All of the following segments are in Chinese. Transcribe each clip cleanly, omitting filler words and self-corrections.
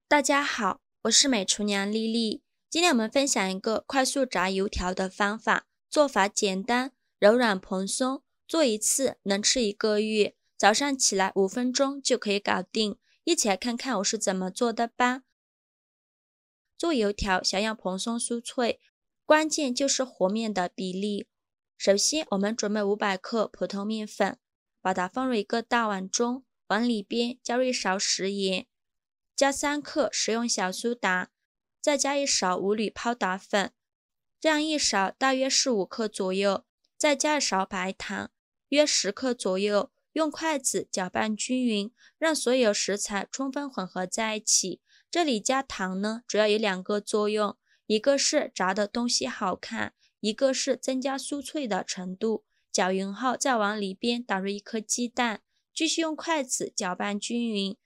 大家好，我是美厨娘丽丽。今天我们分享一个快速炸油条的方法，做法简单，柔软蓬松，做一次能吃1个月。早上起来5分钟就可以搞定。一起来看看我是怎么做的吧。做油条想要蓬松酥脆，关键就是和面的比例。首先，我们准备500克普通面粉，把它放入一个大碗中，往里边加入1勺食盐。加3克食用小苏打，再加1勺无铝泡打粉，这样1勺大约是5克左右，再加1勺白糖，约10克左右，用筷子搅拌均匀，让所有食材充分混合在一起。这里加糖呢，主要有2个作用，一个是炸的东西好看，一个是增加酥脆的程度。搅匀后，再往里边打入1颗鸡蛋，继续用筷子搅拌均匀。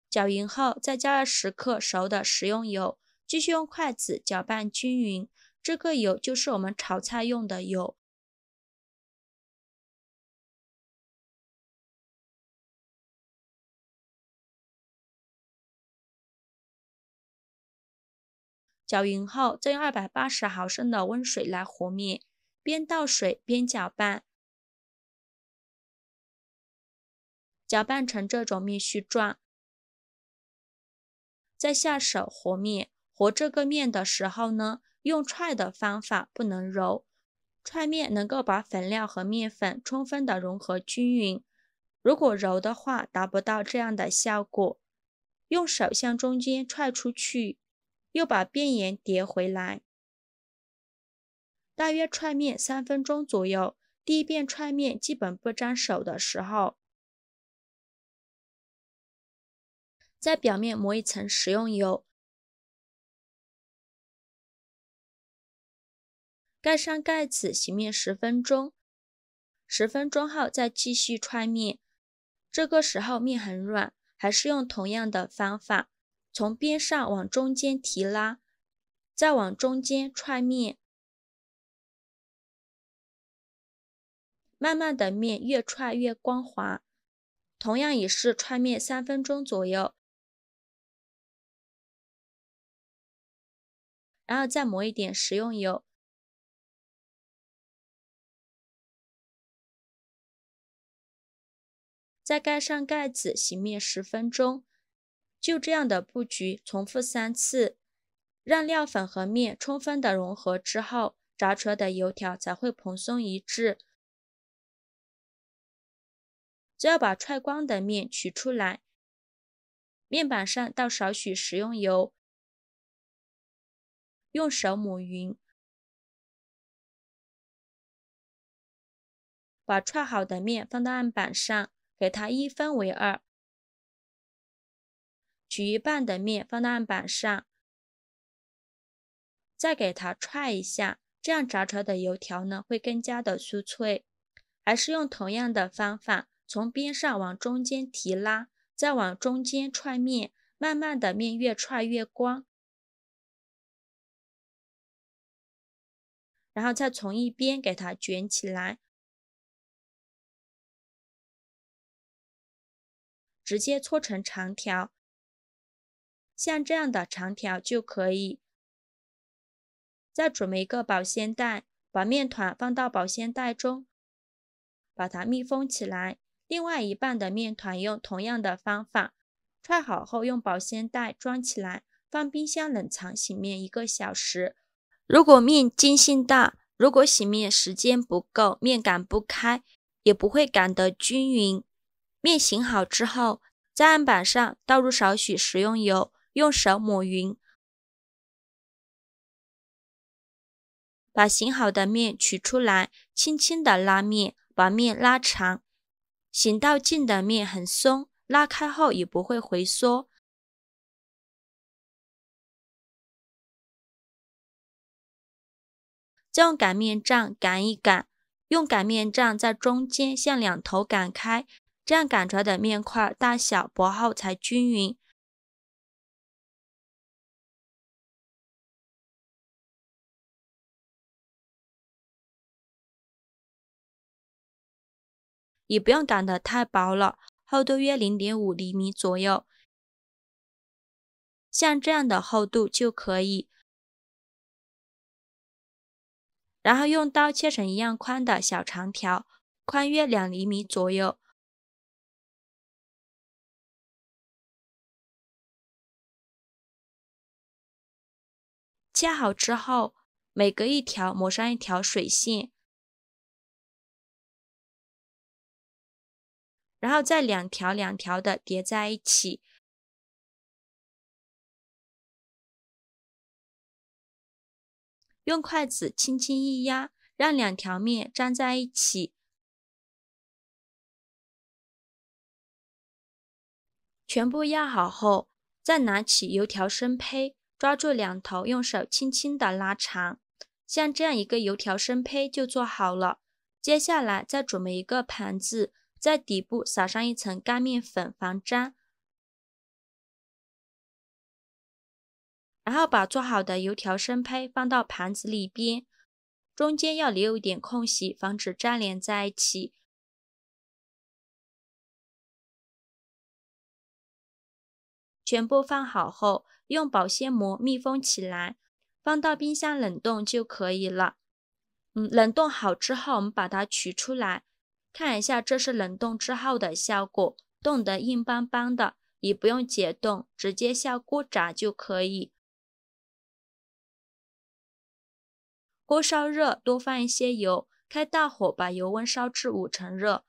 搅匀后，再加10克熟的食用油，继续用筷子搅拌均匀。这个油就是我们炒菜用的油。搅匀后，再用280毫升的温水来和面，边倒水边搅拌，搅拌成这种面絮状。再下手和面，和这个面的时候呢，用踹的方法，不能揉。踹面能够把粉料和面粉充分的融合均匀，如果揉的话，达不到这样的效果。用手向中间踹出去，又把边沿叠回来。大约踹面3分钟左右，第一遍踹面基本不沾手的时候，在表面抹一层食用油，盖上盖子醒面10分钟。10分钟后再继续踹面，这个时候面很软，还是用同样的方法，从边上往中间提拉，再往中间踹面。慢慢的面越踹越光滑，同样也是踹面3分钟左右，然后再抹一点食用油，再盖上盖子醒面10分钟。就这样的布局重复3次，让料粉和面充分的融合之后，炸出来的油条才会蓬松一致。只要把踹光的面取出来，面板上倒少许食用油，用手抹匀，把踹好的面放到案板上，给它1分为2，取一半的面放到案板上，再给它踹一下，这样炸出来的油条呢会更加的酥脆。还是用同样的方法，从边上往中间提拉，再往中间踹面，慢慢的面越踹越光，然后再从一边给它卷起来，直接搓成长条，像这样的长条就可以。再准备一个保鲜袋，把面团放到保鲜袋中，把它密封起来。另外一半的面团用同样的方法，踹好后用保鲜袋装起来，放冰箱冷藏醒面1个小时。如果面筋性大，如果醒面时间不够，面擀不开，也不会擀得均匀。面醒好之后，在案板上倒入少许食用油，用手抹匀，把醒好的面取出来，轻轻的拉面，把面拉长。醒到劲的面很松，拉开后也不会回缩。再用擀面杖擀一擀，用擀面杖在中间向两头擀开，这样擀出来的面块大小薄厚才均匀。也不用擀得太薄了，厚度约0.5厘米左右。像这样的厚度就可以。然后用刀切成一样宽的小长条，宽约2厘米左右。切好之后，每隔一条抹上一条水线，然后再2条2条的叠在一起。用筷子轻轻一压，让2条面粘在一起。全部压好后，再拿起油条生胚，抓住两头，用手轻轻的拉长，像这样一个油条生胚就做好了。接下来再准备一个盘子，在底部撒上一层干面粉防粘，然后把做好的油条生胚放到盘子里边，中间要留一点空隙，防止粘连在一起。全部放好后，用保鲜膜密封起来，放到冰箱冷冻就可以了。冷冻好之后，我们把它取出来，看一下这是冷冻之后的效果，冻得硬邦邦的，也不用解冻，直接下锅炸就可以。锅烧热，多放一些油，开大火把油温烧至5成热。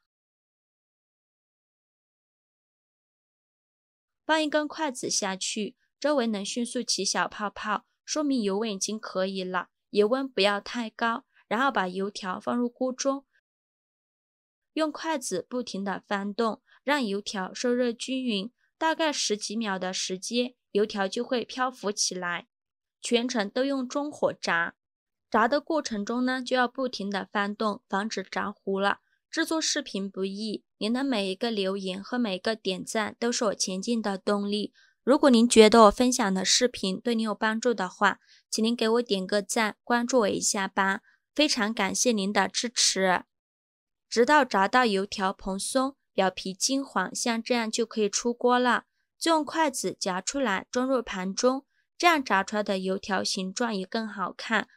放一根筷子下去，周围能迅速起小泡泡，说明油温已经可以了，油温不要太高。然后把油条放入锅中，用筷子不停地翻动，让油条受热均匀，大概10几秒的时间，油条就会漂浮起来。全程都用中火炸，炸的过程中呢，就要不停地翻动，防止炸糊了。制作视频不易，您的每一个留言和每一个点赞都是我前进的动力。如果您觉得我分享的视频对您有帮助的话，请您给我点个赞，关注我一下吧。非常感谢您的支持。直到炸到油条蓬松，表皮金黄，像这样就可以出锅了。就用筷子夹出来，装入盘中，这样炸出来的油条形状也更好看。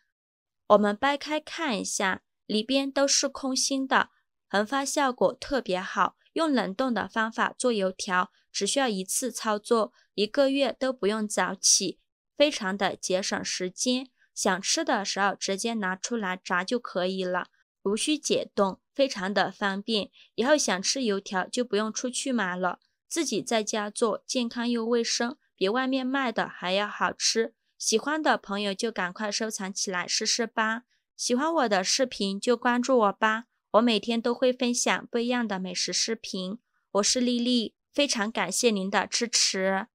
我们掰开看一下，里边都是空心的，膨发效果特别好。用冷冻的方法做油条，只需要一次操作，1个月都不用早起，非常的节省时间。想吃的时候直接拿出来炸就可以了，无需解冻，非常的方便。以后想吃油条就不用出去买了，自己在家做，健康又卫生，比外面卖的还要好吃。喜欢的朋友就赶快收藏起来试试吧。喜欢我的视频就关注我吧，我每天都会分享不一样的美食视频。我是丽丽，非常感谢您的支持。